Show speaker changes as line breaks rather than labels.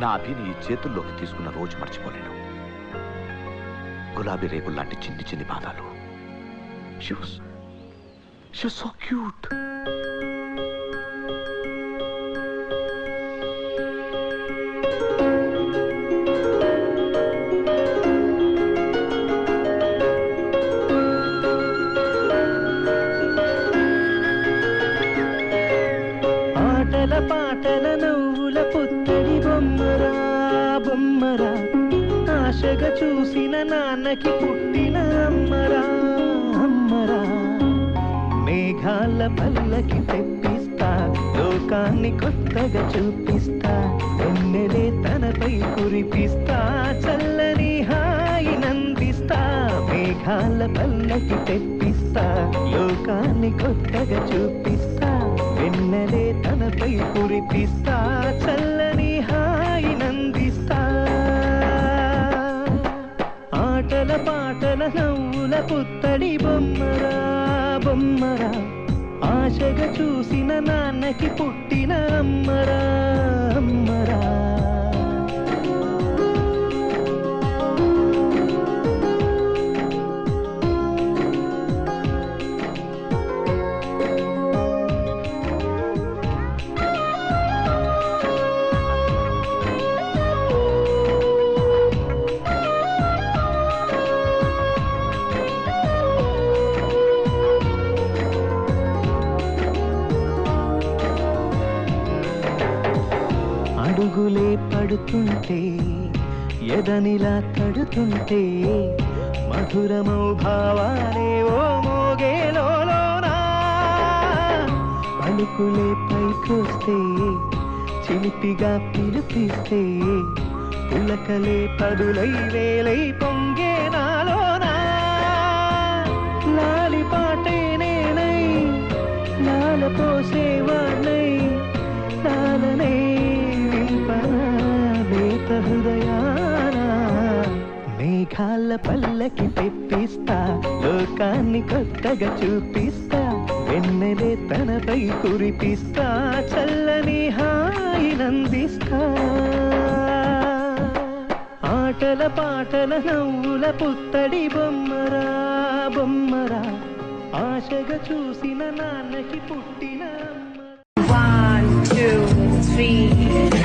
నా అభిని చేతుల్లోకి తీసుకున్న రోజు మర్చిపోలేను. గులాబీ రేకుల్లాంటి చిన్ని చిన్ని పాదాలు. She was so cute.
ఆటల పాటల నవ్వుల పుత్తడి బొమ్మరా బొమ్మరా, ఆశగా చూసిన నాన్నకి పుట్టిన అమ్మరా అమ్మరా. మేఘాల పల్లకి తెప్పిస్తా, లోకాన్ని కొత్తగా చూపిస్తా, వెన్నెలే తనపై కురిపిస్తా, చల్లని హాయి నందిస్తా. మేఘాల పల్లకి తెప్పిస్తా, లోకాన్ని కొత్తగా చూపిస్తా, వెన్నెలే తనపై కురిపిస్తా, చల్లని హాయి నందిస్తా. ఆటల పాటల నవ్వుల పుత్తడి బొమ్మరా బొమ్మరా, ఆశగా చూసిన నాన్నకి పుట్టిన అమ్మరా అమ్మరా. అడుగులే పడుతుంటే, ఎదనిలా తడుతుంటే, మధురమౌ భావాలే ఓ మోగేలోనా. పలుకులే పైకొస్తే, చిలిపిగా పిలిపిస్తే, పులకలే పదులై వేలై పొంగే నాలోనా. లాలి పాటే నేనై, లాల పోసేవాణ్ణై, లాలనే హృదయాన. మేఘాల పల్లకి తెప్పిస్తా, లోకాన్ని కొత్తగా చూపిస్తా, వెన్నెలే తనపై కురిపిస్తా, చల్లని హాయి నందిస్తా. ఆటల పాటల నవ్వుల పుత్తడి బొమ్మరా బొమ్మరా, ఆశగా చూసిన నాన్నకి పుట్టిన అమ్మరా.
1 2 3